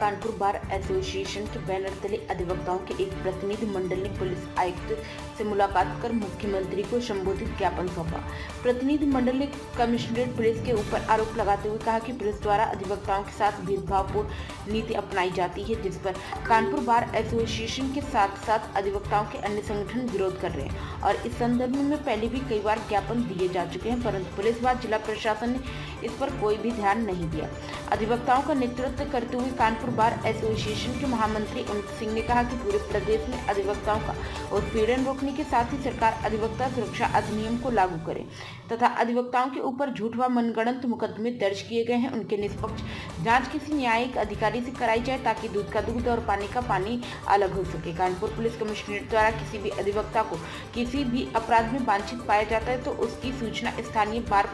Kanpur bar association के banner तले अधिवक्ताओं के एक प्रतिनिधि मंडल ने पुलिस आयुक्त से मुलाकात कर मुख्यमंत्री को संबोधित ज्ञापन सौंपा। प्रतिनिधि मंडल ने कमिश्नरेट पुलिस के ऊपर आरोप लगाते हुए कहा कि पुलिस द्वारा अधिवक्ताओं के साथ भेदभावपूर्ण नीति अपनाई जाती है, जिस पर कानपुर बार एसोसिएशन के साथ साथ अधिवक्ताओं के अन्य संगठन विरोध कर रहे हैं और इस संदर्भ में पहले भी कई बार ज्ञापन दिए जा चुके हैं, परंतु पुलिस व जिला प्रशासन ने इस पर कोई भी ध्यान नहीं दिया। अधिवक्ताओं का नेतृत्व करते हुए कानपुर बार एसोसिएशन के महामंत्री अमित सिंह ने कहा कि पूरे प्रदेश में अधिवक्ताओं का उत्पीड़न रोकने के साथ ही सरकार अधिवक्ता सुरक्षा अधिनियम को लागू करे तथा अधिवक्ताओं के ऊपर झूठ व मनगढ़ंत मुकदमे दर्ज किए गए हैं, उनके निष्पक्ष जांच किसी न्यायिक अधिकारी से कराई जाए ताकि दूध का दूध और पानी का पानी अलग हो सके। कानपुर पुलिस कमिश्नरेट द्वारा किसी भी अधिवक्ता को किसी भी अपराध में वांछित पाया जाता है तो उसकी सूचना स्थानीय बार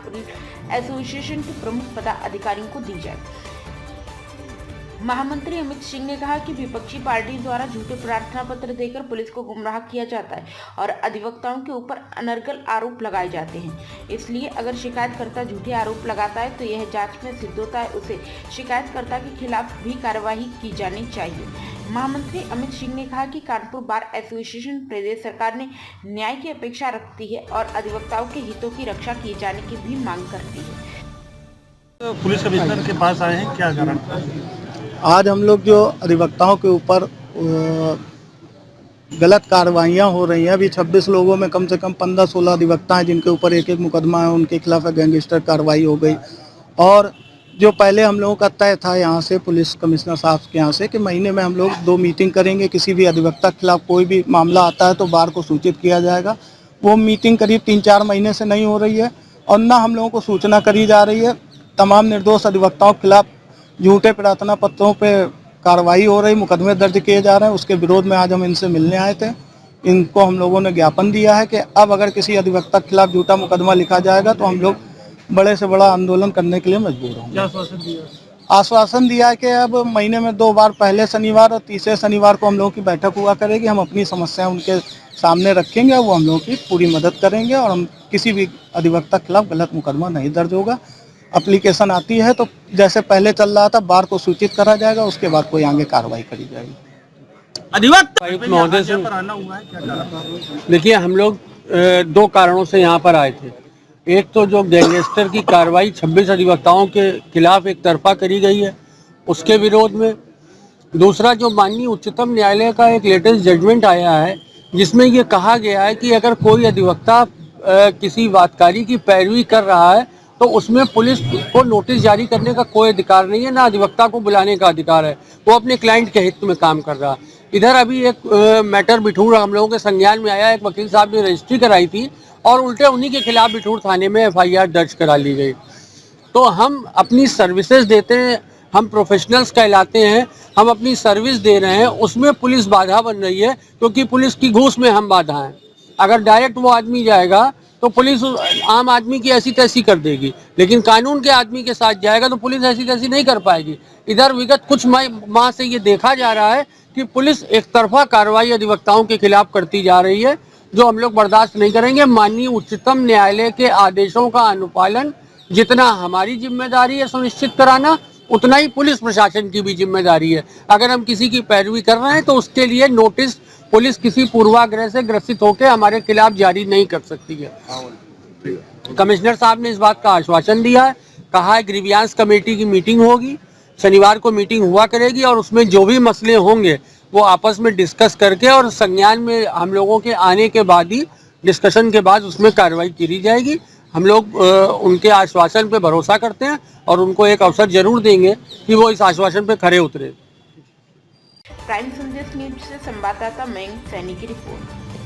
एसोसिएशन के प्रमुख पदाधिकारियों को दी जाए। महामंत्री अमित सिंह ने कहा कि विपक्षी पार्टी द्वारा झूठे प्रार्थना पत्र देकर पुलिस को गुमराह किया जाता है और अधिवक्ताओं के ऊपर अनर्गल आरोप लगाए जाते हैं। इसलिए अगर शिकायतकर्ता झूठे आरोप लगाता है तो यह जांच में सिद्ध होता है, उसे शिकायतकर्ता के खिलाफ भी कार्रवाई की जानी चाहिए। महामंत्री अमित सिंह ने कहा कि कानपुर बार एसोसिएशन प्रदेश सरकार ने न्याय की अपेक्षा रखती है और अधिवक्ताओं के हितों की रक्षा किए जाने की भी मांग करती है। पुलिस कमिश्नर के पास आए हैं, क्या कारण? आज हम लोग जो अधिवक्ताओं के ऊपर गलत कार्रवाइयाँ हो रही हैं, अभी 26 लोगों में कम से कम 15-16 अधिवक्ता हैं जिनके ऊपर एक एक मुकदमा है, उनके खिलाफ गैंगस्टर कार्रवाई हो गई। और जो पहले हम लोगों का तय था यहाँ से पुलिस कमिश्नर साहब के यहाँ से कि महीने में हम लोग 2 मीटिंग करेंगे, किसी भी अधिवक्ता के खिलाफ कोई भी मामला आता है तो बार को सूचित किया जाएगा। वो मीटिंग करीब 3-4 महीने से नहीं हो रही है और ना हम लोगों को सूचना करी जा रही है। तमाम निर्दोष अधिवक्ताओं के खिलाफ झूठे प्रार्थना पत्रों पे कार्रवाई हो रही, मुकदमे दर्ज किए जा रहे हैं। उसके विरोध में आज हम इनसे मिलने आए थे। इनको हम लोगों ने ज्ञापन दिया है कि अब अगर किसी अधिवक्ता के खिलाफ झूठा मुकदमा लिखा जाएगा तो हम लोग बड़े से बड़ा आंदोलन करने के लिए मजबूर होंगे। क्या आश्वासन दिया? आश्वासन दिया है कि अब महीने में 2 बार, पहले शनिवार और तीसरे शनिवार को हम लोगों की बैठक हुआ करेगी। हम अपनी समस्याएं उनके सामने रखेंगे और वो हम लोगों की पूरी मदद करेंगे और हम किसी भी अधिवक्ता के खिलाफ गलत मुकदमा नहीं दर्ज होगा। एप्लीकेशन आती है तो जैसे पहले चल रहा था बार को सूचित करा जाएगा, उसके बाद कोई आगे कार्रवाई करी जाएगी। अधिवक्ता महोदय से आना हुआ है, क्या कारण? देखिए, हम लोग 2 कारणों से यहाँ पर आए थे। एक तो जो गैंगस्टर की कार्रवाई 26 अधिवक्ताओं के खिलाफ एक तरफा करी गई है, उसके विरोध में। दूसरा, जो माननीय उच्चतम न्यायालय का एक लेटेस्ट जजमेंट आया है जिसमें ये कहा गया है कि अगर कोई अधिवक्ता किसी वादकारी की पैरवी कर रहा है तो उसमें पुलिस को नोटिस जारी करने का कोई अधिकार नहीं है, ना अधिवक्ता को बुलाने का अधिकार है। वो अपने क्लाइंट के हित में काम कर रहा है। इधर अभी एक मैटर बिठूर हम लोगों के संज्ञान में आया। एक वकील साहब ने रजिस्ट्री कराई थी और उल्टे उन्हीं के खिलाफ बिठूर थाने में FIR दर्ज करा ली गई। तो हम अपनी सर्विसेज देते हैं, हम प्रोफेशनल्स कहलाते हैं, हम अपनी सर्विस दे रहे हैं, उसमें पुलिस बाधा बन रही है क्योंकि पुलिस की घूस में हम बाधा हैं। अगर डायरेक्ट वो आदमी जाएगा तो पुलिस आम आदमी की ऐसी तैसी कर देगी, लेकिन कानून के आदमी के साथ जाएगा तो पुलिस ऐसी तैसी नहीं कर पाएगी। इधर विगत कुछ माह से ये देखा जा रहा है कि पुलिस एक तरफा कार्रवाई अधिवक्ताओं के खिलाफ करती जा रही है, जो हम लोग बर्दाश्त नहीं करेंगे। माननीय उच्चतम न्यायालय के आदेशों का अनुपालन जितना हमारी जिम्मेदारी है सुनिश्चित कराना, उतना ही पुलिस प्रशासन की भी जिम्मेदारी है। अगर हम किसी की पैरवी कर रहे हैं तो उसके लिए नोटिस पुलिस किसी पूर्वाग्रह से ग्रसित होकर हमारे खिलाफ जारी नहीं कर सकती है। कमिश्नर साहब ने इस बात का आश्वासन दिया है, कहा है ग्रीवियांस कमेटी की मीटिंग होगी, शनिवार को मीटिंग हुआ करेगी और उसमें जो भी मसले होंगे वो आपस में डिस्कस करके और संज्ञान में हम लोगों के आने के बाद ही डिस्कशन के बाद उसमें कार्रवाई की जाएगी। हम लोग उनके आश्वासन पे भरोसा करते हैं और उनको एक अवसर जरूर देंगे कि वो इस आश्वासन पे खरे उतरे। प्राइम संदेश न्यूज से संवाददाता मयंक सैनी की रिपोर्ट।